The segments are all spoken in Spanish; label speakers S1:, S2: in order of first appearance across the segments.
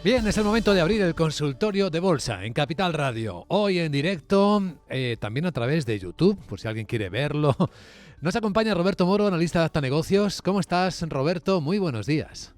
S1: Bien, es el momento de abrir el consultorio de bolsa en Capital Radio. Hoy en directo, también a través de YouTube, por si alguien quiere verlo. Nos acompaña Roberto Moro, analista de Acta Negocios. ¿Cómo estás, Roberto? Muy buenos días.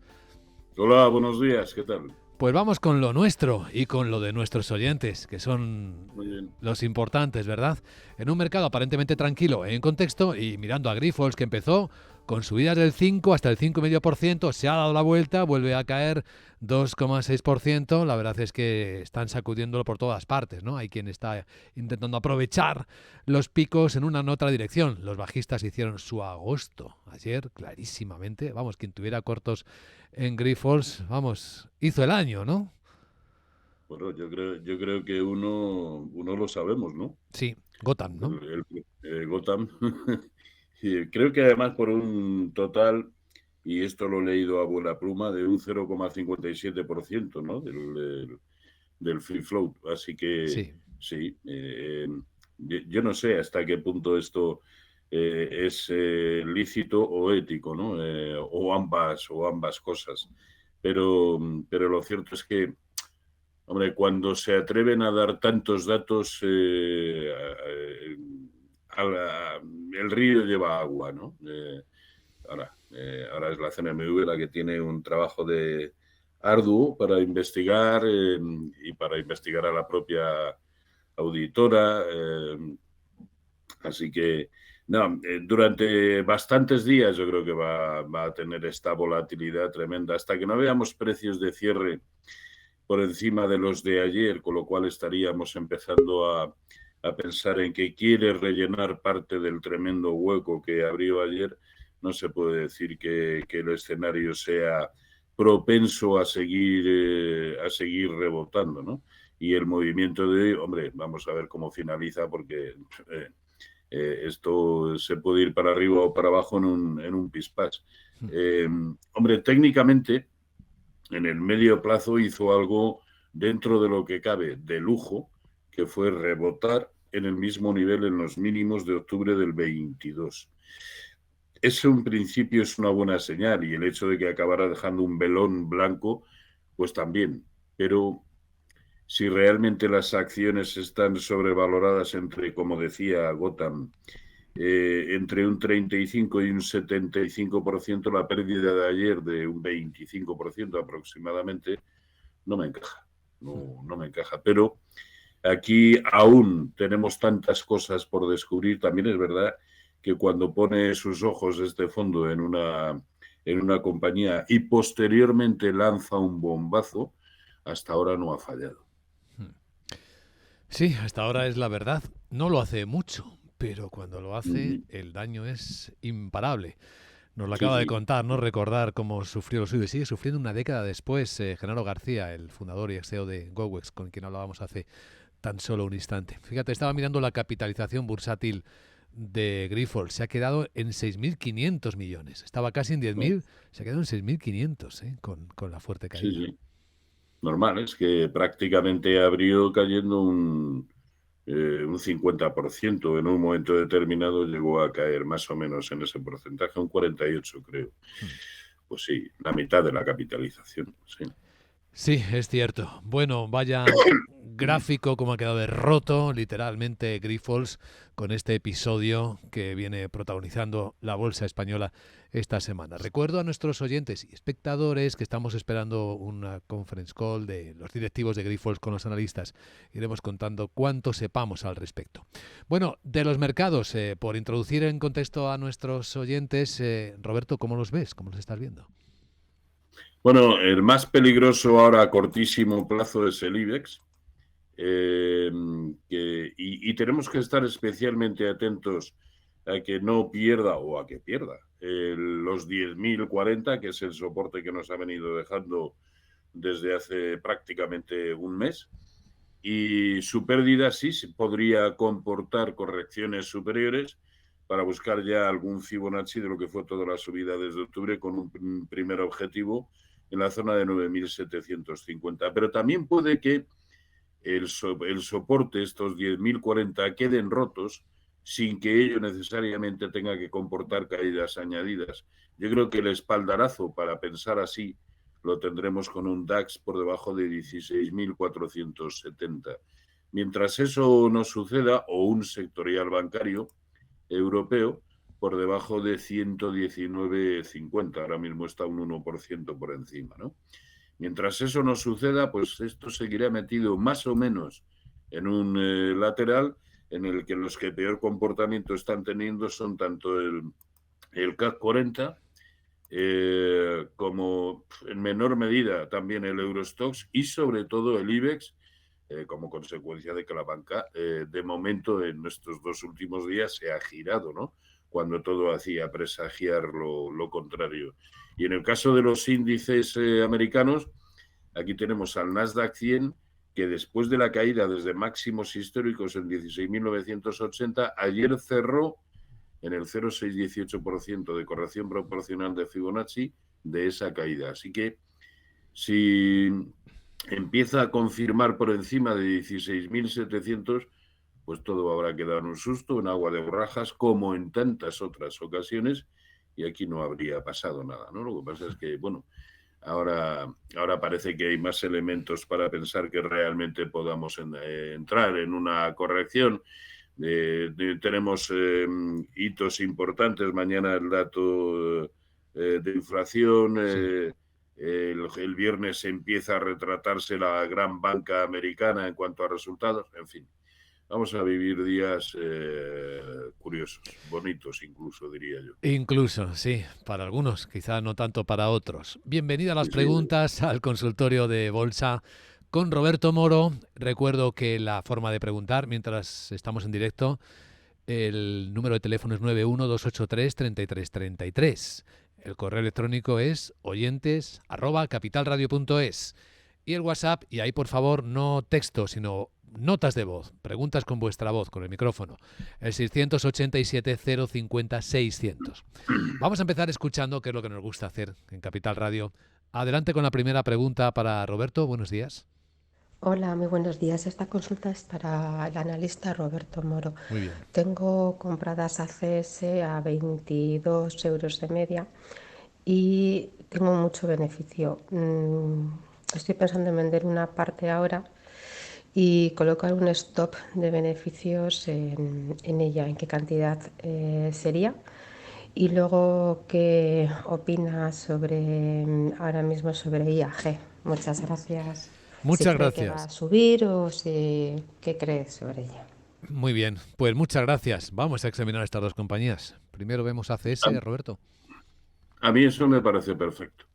S2: Hola, buenos días, ¿qué tal?
S1: Pues vamos con lo nuestro y con lo de nuestros oyentes, que son
S2: Muy bien.
S1: los importantes, ¿verdad? En un mercado aparentemente tranquilo en contexto y mirando a Grifols, que empezó con subidas del 5 hasta el 5,5%, se ha dado la vuelta, vuelve a caer 2,6%. La verdad es que están sacudiéndolo por todas partes, ¿no? Hay quien está intentando aprovechar los picos en una en otra dirección. Los bajistas hicieron su agosto ayer, clarísimamente. Vamos, quien tuviera cortos en Grifols, vamos, hizo el año, ¿no?
S2: Bueno, yo creo que uno lo sabemos, ¿no?
S1: Sí, Gotham, ¿no?
S2: Gotham. Y creo que además por un total, y esto lo he leído a buena pluma, de un 0,57%, ¿no? Del free float. Así que
S1: Sí.
S2: sí, yo no sé hasta qué punto esto es lícito o ético, ¿no? O ambas cosas. Pero lo cierto es que, hombre, cuando se atreven a dar tantos datos, el río lleva agua, ¿no? Ahora es la CNMV la que tiene un trabajo de arduo para investigar y para investigar a la propia auditora. Así que, no, durante bastantes días yo creo que va a tener esta volatilidad tremenda hasta que no veamos precios de cierre por encima de los de ayer, con lo cual estaríamos empezando a pensar en que quiere rellenar parte del tremendo hueco que abrió ayer. No se puede decir que el escenario sea propenso a seguir rebotando, ¿no? Y el movimiento de hoy, hombre, vamos a ver cómo finaliza, porque esto se puede ir para arriba o para abajo en un pispás. Hombre, técnicamente, en el medio plazo hizo algo dentro de lo que cabe de lujo, que fue rebotar en el mismo nivel en los mínimos de octubre del 22. Eso en principio es una buena señal, y el hecho de que acabara dejando un velón blanco, pues también. Pero si realmente las acciones están sobrevaloradas entre, como decía Gotham, entre un 35 y un 75%, la pérdida de ayer de un 25% aproximadamente, no me encaja. No me encaja. Pero aquí aún tenemos tantas cosas por descubrir. También es verdad que cuando pone sus ojos este fondo en una compañía y posteriormente lanza un bombazo, hasta ahora no ha fallado.
S1: Sí, hasta ahora es la verdad. No lo hace mucho, pero cuando lo hace,
S2: Uh-huh.
S1: el daño es imparable. Nos lo
S2: Sí,
S1: acaba de
S2: sí.
S1: contar, ¿no? Recordar cómo sufrió lo suyo y sigue sufriendo una década después. Genaro García, el fundador y ex CEO de GoWex, con quien hablábamos hace tan solo un instante. Fíjate, estaba mirando la capitalización bursátil de Grifols. Se ha quedado en 6.500 millones. Estaba casi en
S2: No,
S1: 10.000, se ha quedado en 6.500, con la fuerte
S2: sí,
S1: caída.
S2: sí. Normal, es que prácticamente abrió cayendo un 50%. En un momento determinado llegó a caer más o menos en ese porcentaje, un 48, creo.
S1: Hmm.
S2: Pues sí, la mitad de la capitalización, sí.
S1: Sí, es cierto. Bueno, vaya gráfico como ha quedado de roto, literalmente, Grifols, con este episodio que viene protagonizando la bolsa española esta semana. Recuerdo a nuestros oyentes y espectadores que estamos esperando una conference call de los directivos de Grifols con los analistas. Iremos contando cuánto sepamos al respecto. Bueno, de los mercados, por introducir en contexto a nuestros oyentes, Roberto, ¿cómo los ves? ¿Cómo los estás viendo?
S2: Bueno, el más peligroso ahora a cortísimo plazo es el IBEX. Y tenemos que estar especialmente atentos a que no pierda, o a que pierda, los 10.040, que es el soporte que nos ha venido dejando desde hace prácticamente un mes. Y su pérdida sí se podría comportar correcciones superiores para buscar ya algún Fibonacci de lo que fue toda la subida desde octubre, con un primer objetivo en la zona de 9.750. Pero también puede que el soporte, estos 10.040, queden rotos sin que ello necesariamente tenga que comportar caídas añadidas. Yo creo que el espaldarazo para pensar así lo tendremos con un DAX por debajo de 16.470. Mientras eso no suceda, o un sectorial bancario europeo por debajo de 119,50, ahora mismo está un 1% por encima, ¿no? Mientras eso no suceda, pues esto seguirá metido más o menos en un lateral en el que los que peor comportamiento están teniendo son tanto el CAC 40 como en menor medida también el Eurostoxx y sobre todo el IBEX, como consecuencia de que la banca de momento en estos 2 últimos días se ha girado, ¿no? Cuando todo hacía presagiar lo contrario. Y en el caso de los índices americanos, aquí tenemos al Nasdaq 100, que después de la caída desde máximos históricos en 16.980, ayer cerró en el 0,618% de corrección proporcional de Fibonacci de esa caída. Así que si empieza a confirmar por encima de 16.700, pues todo habrá que dar un susto, en agua de borrajas, como en tantas otras ocasiones, y aquí no habría pasado nada, ¿no? Lo que pasa es que, bueno, ahora parece que hay más elementos para pensar que realmente podamos entrar en una corrección. Tenemos hitos importantes. Mañana el dato de inflación.
S1: Sí.
S2: El viernes empieza a retratarse la gran banca americana en cuanto a resultados. En fin, vamos a vivir días curiosos, bonitos incluso, diría yo.
S1: Incluso, sí, para algunos, quizá no tanto para otros. Bienvenida a las
S2: Sí, sí.
S1: preguntas al consultorio de Bolsa con Roberto Moro. Recuerdo que la forma de preguntar mientras estamos en directo, el número de teléfono es 912833333. El correo electrónico es oyentes@capitalradio.es. Y el WhatsApp, y ahí por favor no texto, sino notas de voz, preguntas con vuestra voz, con el micrófono, el 687-050-600. Vamos a empezar escuchando, que es lo que nos gusta hacer en Capital Radio. Adelante con la primera pregunta para Roberto. Buenos días.
S3: Hola, muy buenos días. Esta consulta es para el analista Roberto Moro.
S1: Muy bien.
S3: Tengo compradas ACS a 22 euros de media y tengo mucho beneficio. Estoy pensando en vender una parte ahora y colocar un stop de beneficios en ella. ¿En qué cantidad sería? Y luego, ¿qué opinas sobre ahora mismo sobre IAG? Muchas gracias. Si
S1: Muchas
S3: cree que va a
S1: gracias.
S3: subir o si qué cree sobre ella.
S1: Muy bien, pues muchas gracias. Vamos a examinar estas dos compañías. Primero vemos ACS, Roberto.
S2: A mí eso me parece perfecto.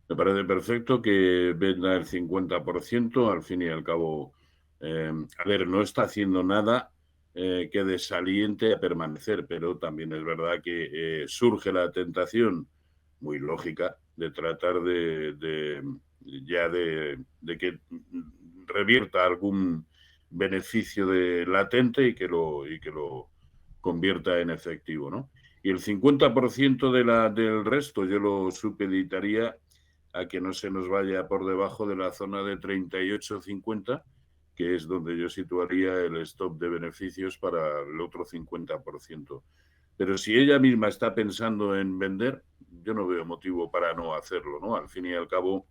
S2: Me parece perfecto que venda el 50%, al fin y al cabo, a ver, no está haciendo nada que desaliente a permanecer, pero también es verdad que surge la tentación muy lógica de tratar de que revierta algún beneficio de latente y que lo convierta en efectivo, ¿no? Y el 50% del resto yo lo supeditaría a que no se nos vaya por debajo de la zona de 38,50, que es donde yo situaría el stop de beneficios para el otro 50%. Pero si ella misma está pensando en vender, yo no veo motivo para no hacerlo, ¿no? Al fin y al cabo,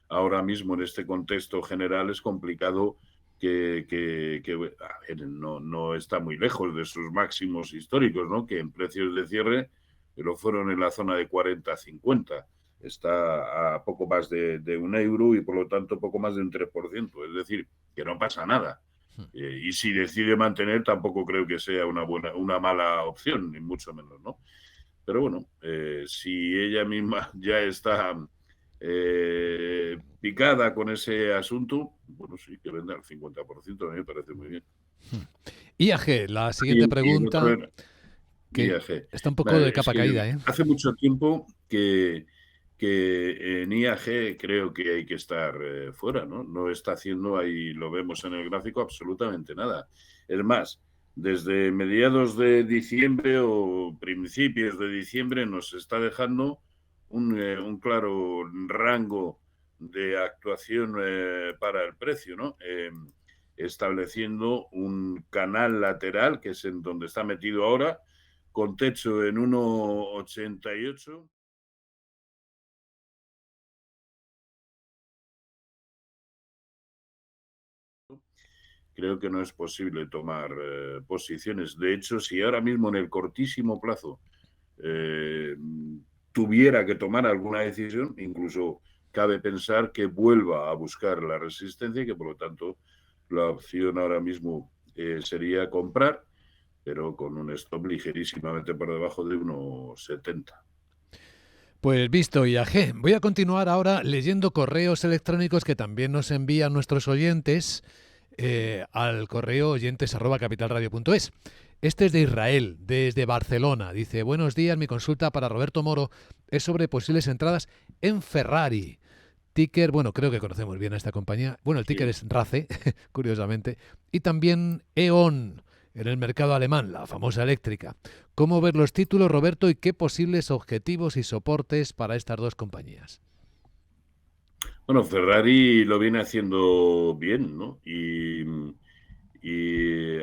S2: ahora mismo en este contexto general es complicado que no está muy lejos de sus máximos históricos, ¿no? Que en precios de cierre lo fueron en la zona de 40-50. Está a poco más de un euro y por lo tanto poco más de un 3%. Es decir, que no pasa nada. Y si decide mantener, tampoco creo que sea una mala opción, ni mucho menos, ¿no? Pero bueno, si ella misma ya está picada con ese asunto, bueno, sí, que venda el 50%, a mí me parece muy bien.
S1: IAG, la siguiente
S2: Y el otro
S1: pregunta,
S2: era
S1: que
S2: IAG.
S1: está un poco de
S2: Es
S1: capa
S2: que
S1: caída, ¿eh?
S2: hace mucho tiempo que en IAG creo que hay que estar fuera, ¿no? No está haciendo, ahí lo vemos en el gráfico, absolutamente nada. Es más, desde mediados de diciembre o principios de diciembre nos está dejando un claro rango de actuación para el precio, ¿no? Estableciendo un canal lateral, que es en donde está metido ahora, con techo en 1,88. creo que no es posible tomar posiciones. De hecho, si ahora mismo en el cortísimo plazo tuviera que tomar alguna decisión, incluso cabe pensar que vuelva a buscar la resistencia y que por lo tanto la opción ahora mismo sería comprar, pero con un stop ligerísimamente por debajo de 1,70.
S1: Pues visto, IAG. Voy a continuar ahora leyendo correos electrónicos que también nos envían nuestros oyentes al correo oyentes@capitalradio.es. Este es de Israel, desde Barcelona. Dice, buenos días, mi consulta para Roberto Moro es sobre posibles entradas en Ferrari. Ticker, bueno, creo que conocemos bien a esta compañía. Bueno, el ticker es RACE, curiosamente. Y también E.ON, en el mercado alemán, la famosa eléctrica. ¿Cómo ver los títulos, Roberto, y qué posibles objetivos y soportes para estas dos compañías?
S2: Bueno, Ferrari lo viene haciendo bien, ¿no? Y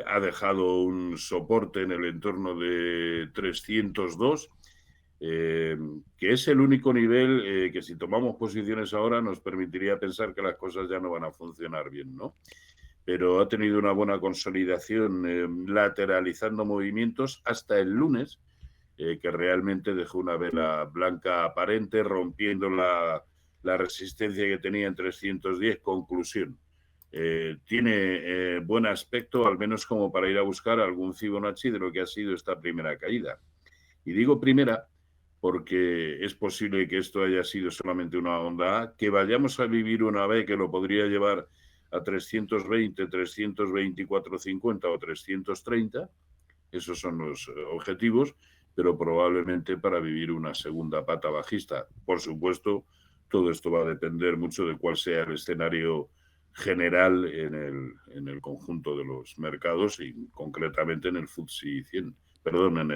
S2: ha dejado un soporte en el entorno de 302, que es el único nivel que si tomamos posiciones ahora nos permitiría pensar que las cosas ya no van a funcionar bien, ¿no? Pero ha tenido una buena consolidación lateralizando movimientos hasta el lunes, que realmente dejó una vela blanca aparente, rompiendo la resistencia que tenía en 310. Conclusión. Tiene buen aspecto, al menos como para ir a buscar algún Fibonacci de lo que ha sido esta primera caída. Y digo primera porque es posible que esto haya sido solamente una onda A, que vayamos a vivir una B que lo podría llevar a 320, 324,50 o 330. Esos son los objetivos, pero probablemente para vivir una segunda pata bajista. Por supuesto, todo esto va a depender mucho de cuál sea el escenario general en el conjunto de los mercados y concretamente en el FTSE 100, perdón, en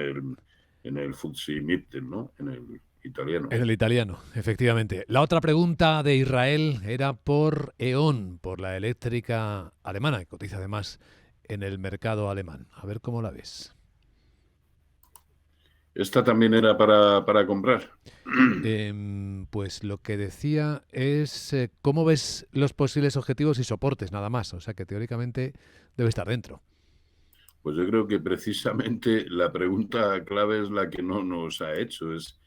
S2: el FTSE MIB, ¿no? En el italiano.
S1: En el italiano, efectivamente. La otra pregunta de Israel era por E.ON, por la eléctrica alemana, que cotiza además en el mercado alemán. A ver cómo la ves.
S2: ¿Esta también era para comprar?
S1: Pues lo que decía es cómo ves los posibles objetivos y soportes, nada más. O sea que teóricamente debe estar dentro.
S2: Pues yo creo que precisamente la pregunta clave es la que no nos ha hecho, es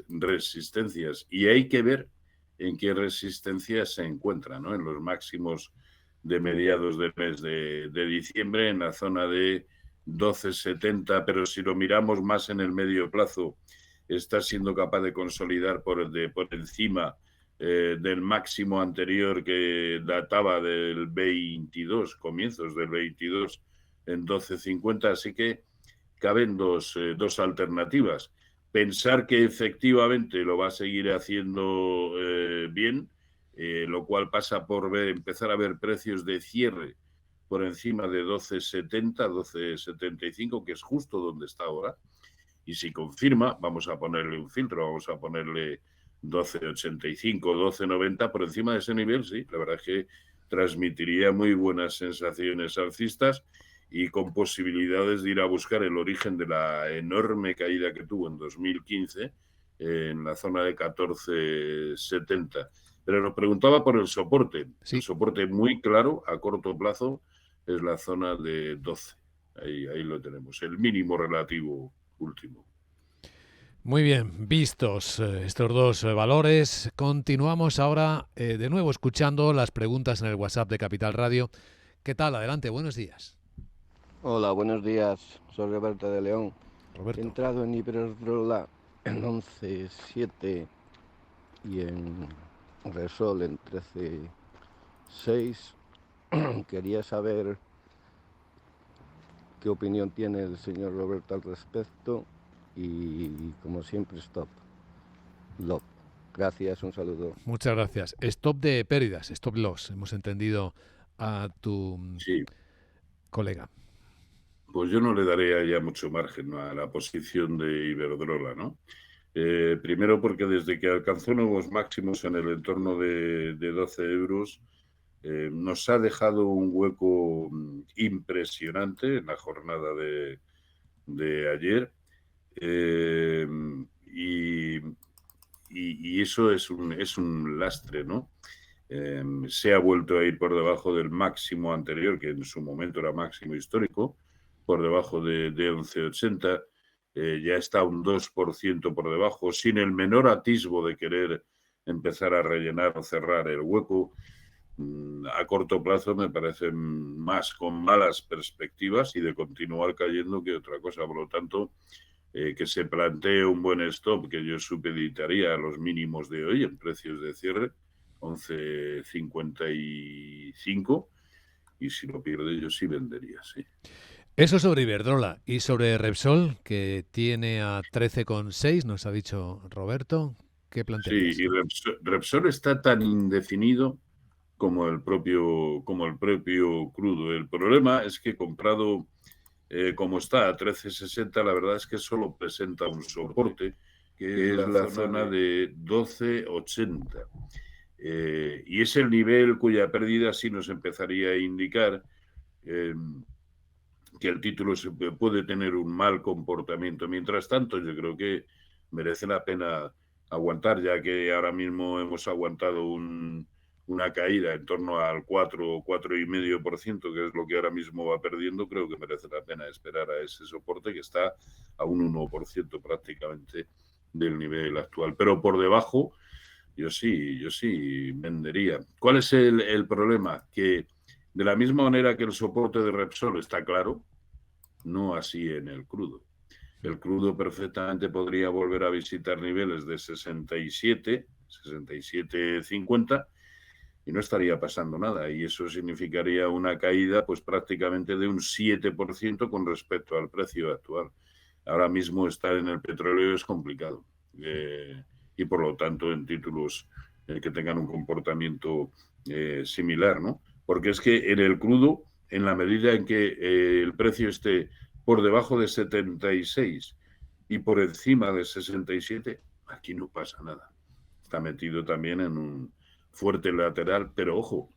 S2: resistencias. Y hay que ver en qué resistencias se encuentra, ¿no? En los máximos de mediados del mes de diciembre, en la zona de 12,70, pero si lo miramos más en el medio plazo, está siendo capaz de consolidar por encima del máximo anterior que databa del 22, comienzos del 22, en 12,50. Así que caben dos alternativas. Pensar que efectivamente lo va a seguir haciendo bien, lo cual pasa por empezar a ver precios de cierre por encima de 12,70, 12,75, que es justo donde está ahora. Y si confirma, vamos a ponerle un filtro, vamos a ponerle 12,85, 12,90, por encima de ese nivel, sí, la verdad es que transmitiría muy buenas sensaciones alcistas y con posibilidades de ir a buscar el origen de la enorme caída que tuvo en 2015 en la zona de 14,70. Pero nos preguntaba por el soporte.
S1: Sí.
S2: El soporte muy claro a corto plazo es la zona de 12. Ahí lo tenemos, el mínimo relativo último.
S1: Muy bien, vistos estos dos valores, continuamos ahora de nuevo escuchando las preguntas en el WhatsApp de Capital Radio. ¿Qué tal? Adelante, buenos días.
S4: Hola, buenos días. Soy Roberto de León.
S1: Roberto.
S4: He entrado en Iberdrola en 11,7 y en Repsol en 13,6. Quería saber qué opinión tiene el señor Roberto al respecto y, como siempre, stop loss. Gracias, un saludo.
S1: Muchas gracias. Stop de pérdidas, stop loss. Hemos entendido a tu colega.
S2: Pues yo no le daría ya mucho margen a la posición de Iberdrola, ¿no? Primero porque desde que alcanzó nuevos máximos en el entorno de 12 euros, nos ha dejado un hueco impresionante en la jornada de ayer. Y eso es un lastre, ¿no? Se ha vuelto a ir por debajo del máximo anterior, que en su momento era máximo histórico, por debajo de 11,80. Ya está un 2% por debajo, sin el menor atisbo de querer empezar a rellenar o cerrar el hueco. A corto plazo me parece más con malas perspectivas y de continuar cayendo que otra cosa. Por lo tanto, que se plantee un buen stop que yo supeditaría a los mínimos de hoy en precios de cierre, 11,55, y si lo pierde yo sí vendería, sí.
S1: Eso sobre Iberdrola. Y sobre Repsol, que tiene a 13,6, nos ha dicho Roberto. ¿Qué plantearías?
S2: Sí, y Repsol está tan indefinido como el propio crudo. El problema es que comprado como está a 13,60, la verdad es que solo presenta un soporte, que es la zona de 12,80. Y es el nivel cuya pérdida sí nos empezaría a indicar que el título puede tener un mal comportamiento. Mientras tanto, yo creo que merece la pena aguantar, ya que ahora mismo hemos aguantado una caída en torno al 4 o 4,5%, que es lo que ahora mismo va perdiendo. Creo que merece la pena esperar a ese soporte, que está a un 1% prácticamente del nivel actual. Pero por debajo, yo sí vendería. ¿Cuál es el problema? Que de la misma manera que el soporte de Repsol está claro, no así en el crudo. El crudo perfectamente podría volver a visitar niveles de 67, 67,50 y no estaría pasando nada. Y eso significaría una caída pues prácticamente de un 7% con respecto al precio actual. Ahora mismo estar en el petróleo es complicado. Y por lo tanto en títulos que tengan un comportamiento similar, ¿no? Porque es que en el crudo, en la medida en que el precio esté por debajo de 76 y por encima de 67, aquí no pasa nada. Está metido también en un fuerte lateral, pero ojo,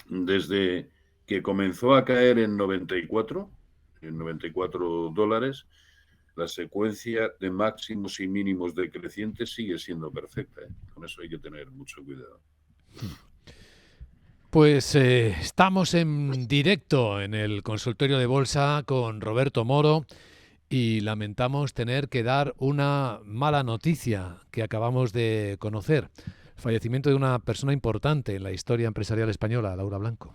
S2: desde que comenzó a caer en 94 $, la secuencia de máximos y mínimos decrecientes sigue siendo perfecta, ¿eh? Con eso hay que tener mucho cuidado.
S1: Pues estamos en directo en el consultorio de bolsa con Roberto Moro y lamentamos tener que dar una mala noticia que acabamos de conocer. Fallecimiento de una persona importante en la historia empresarial española, Laura Blanco.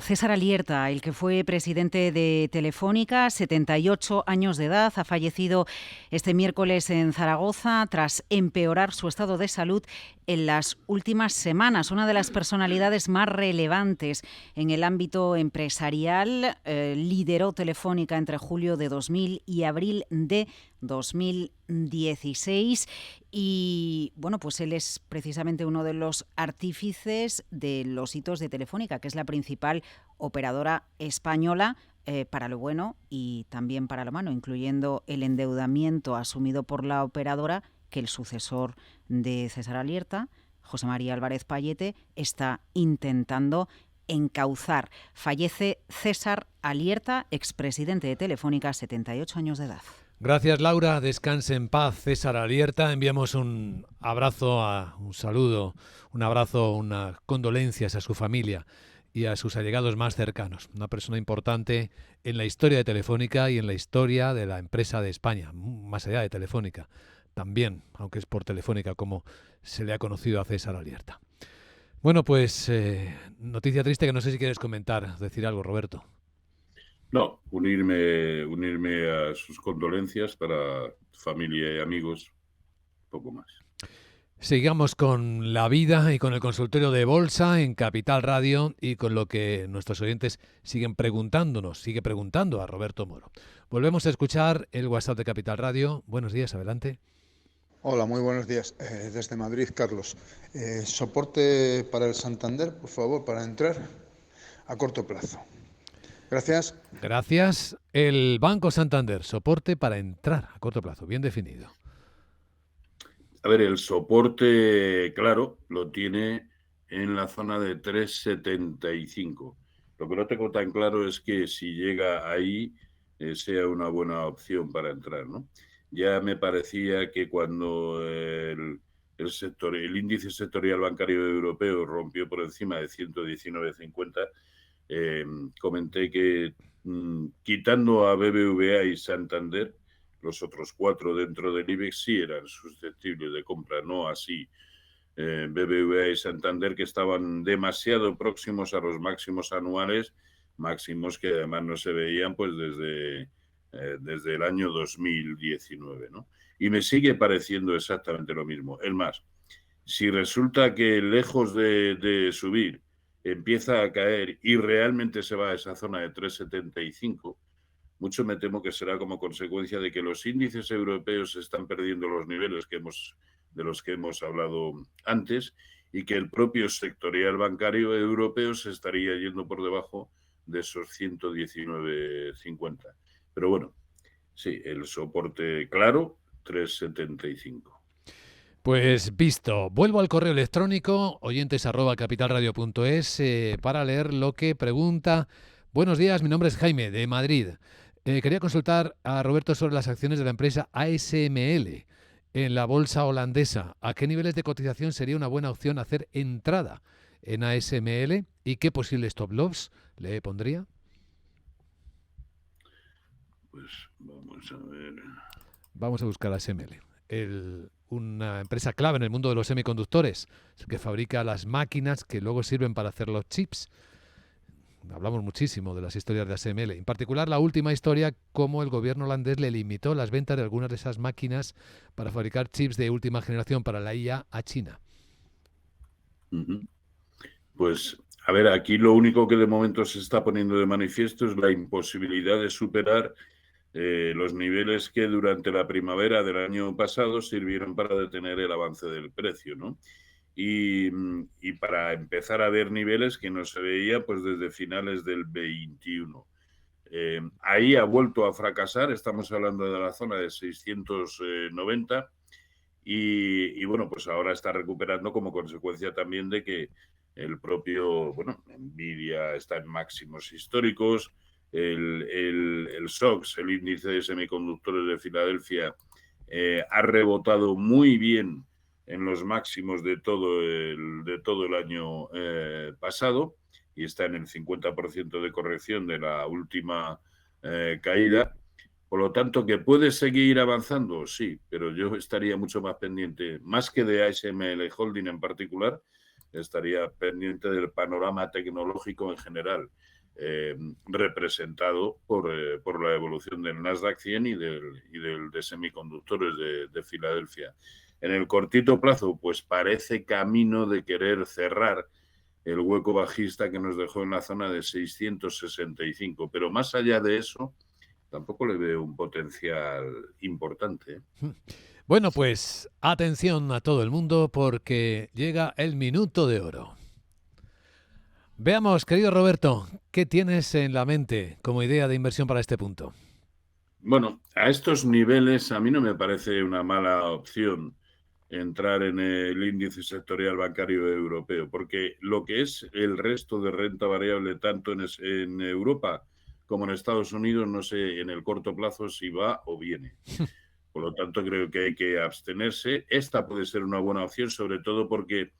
S5: César Alierta, el que fue presidente de Telefónica, 78 años de edad, ha fallecido este miércoles en Zaragoza tras empeorar su estado de salud en las últimas semanas. Una de las personalidades más relevantes en el ámbito empresarial, lideró Telefónica entre julio de 2000 y abril de 2016 y bueno, pues él es precisamente uno de los artífices de los hitos de Telefónica, que es la principal operadora española, para lo bueno y también para lo malo, incluyendo el endeudamiento asumido por la operadora que el sucesor de César Alierta, José María Álvarez Pallete, está intentando encauzar. Fallece César Alierta, expresidente de Telefónica, 78 años de edad.
S1: Gracias, Laura. Descanse en paz, César Alierta. Enviamos un abrazo, un saludo, un abrazo, unas condolencias a su familia y a sus allegados más cercanos. Una persona importante en la historia de Telefónica y en la historia de la empresa de España, más allá de Telefónica. También, aunque es por Telefónica como se le ha conocido a César Alierta. Bueno, pues noticia triste que no sé si quieres comentar, decir algo, Roberto.
S2: No, unirme a sus condolencias para familia y amigos, poco más.
S1: Sigamos con la vida y con el consultorio de bolsa en Capital Radio y con lo que nuestros oyentes siguen preguntándonos, sigue preguntando a Roberto Moro. Volvemos a escuchar el WhatsApp de Capital Radio. Buenos días, adelante.
S6: Hola, muy buenos días. Desde Madrid, Carlos. Soporte para el Santander, por favor, para entrar a corto plazo. Gracias.
S1: Gracias. El Banco Santander, soporte para entrar a corto plazo, bien definido.
S2: A ver, el soporte, claro, lo tiene en la zona de 3,75. Lo que no tengo tan claro es que si llega ahí sea una buena opción para entrar, ¿no? Ya me parecía que cuando el el índice sectorial bancario europeo rompió por encima de 119,50, comenté que quitando a BBVA y Santander, los otros 4 dentro del IBEX sí eran susceptibles de compra, no así BBVA y Santander, que estaban demasiado próximos a los máximos anuales, máximos que además no se veían pues desde el año 2019, ¿no? Y me sigue pareciendo exactamente lo mismo. Es más, si resulta que lejos de subir empieza a caer y realmente se va a esa zona de 3,75, mucho me temo que será como consecuencia de que los índices europeos están perdiendo los niveles de los que hemos hablado antes, y que el propio sectorial bancario europeo se estaría yendo por debajo de esos 119,50. Pero bueno, sí, el soporte claro, 3,75.
S1: Pues visto, vuelvo al correo electrónico oyentes@capitalradio.es para leer lo que pregunta. Buenos días, mi nombre es Jaime, de Madrid. Quería consultar a Roberto sobre las acciones de la empresa ASML en la bolsa holandesa. ¿A qué niveles de cotización sería una buena opción hacer entrada en ASML y qué posibles stop loss le pondría?
S2: Pues vamos a ver.
S1: Vamos a buscar ASML. Una empresa clave en el mundo de los semiconductores, que fabrica las máquinas que luego sirven para hacer los chips. Hablamos muchísimo de las historias de ASML, en particular la última historia, cómo el gobierno holandés le limitó las ventas de algunas de esas máquinas para fabricar chips de última generación para la IA a China.
S2: Pues, a ver, aquí lo único que de momento se está poniendo de manifiesto es la imposibilidad de superar los niveles que durante la primavera del año pasado sirvieron para detener el avance del precio, ¿no? Y para empezar a ver niveles que no se veía pues desde finales del 21. Ahí ha vuelto a fracasar, estamos hablando de la zona de 690 y bueno, pues ahora está recuperando como consecuencia también de que el propio, bueno, Nvidia está en máximos históricos, el SOX, el índice de semiconductores de Filadelfia, ha rebotado muy bien en los máximos de todo el año pasado y está en el 50% de corrección de la última caída. Por lo tanto, ¿que puede seguir avanzando? Sí, pero yo estaría mucho más pendiente, más que de ASML Holding en particular, estaría pendiente del panorama tecnológico en general, representado por la evolución del Nasdaq 100 y del de semiconductores de Filadelfia. En el cortito plazo, pues parece camino de querer cerrar el hueco bajista que nos dejó en la zona de 665, pero más allá de eso, tampoco le veo un potencial importante.
S1: Bueno, pues atención a todo el mundo porque llega el minuto de oro. Veamos, querido Roberto, ¿qué tienes en la mente como idea de inversión para este punto?
S2: Bueno, a estos niveles a mí no me parece una mala opción entrar en el índice sectorial bancario europeo, porque lo que es el resto de renta variable tanto en Europa como en Estados Unidos, no sé en el corto plazo si va o viene. Por lo tanto, creo que hay que abstenerse. Esta puede ser una buena opción, sobre todo porque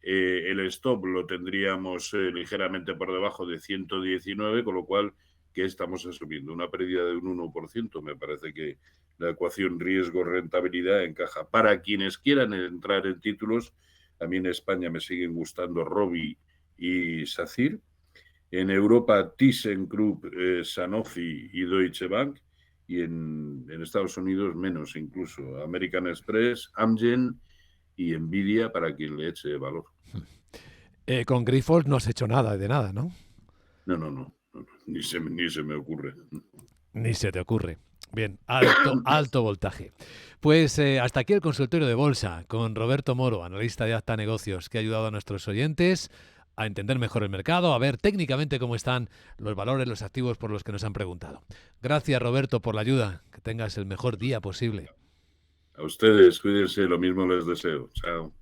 S2: el stop lo tendríamos ligeramente por debajo de 119, con lo cual, ¿qué estamos asumiendo? Una pérdida de un 1%. Me parece que la ecuación riesgo-rentabilidad encaja. Para quienes quieran entrar en títulos, a mí en España me siguen gustando Robi y SACIR. En Europa, ThyssenKrupp, Sanofi y Deutsche Bank. Y en Estados Unidos menos incluso. American Express, Amgen y Nvidia para quien le eche valor.
S1: Con Grifols no has hecho nada de nada, ¿no?
S2: No. Ni se me ocurre.
S1: Ni se te ocurre. Bien, alto voltaje. Pues hasta aquí el consultorio de bolsa con Roberto Moro, analista de Acta Negocios, que ha ayudado a nuestros oyentes a entender mejor el mercado, a ver técnicamente cómo están los valores, los activos por los que nos han preguntado. Gracias, Roberto, por la ayuda. Que tengas el mejor día posible.
S2: A ustedes, cuídense, lo mismo les deseo. Chao.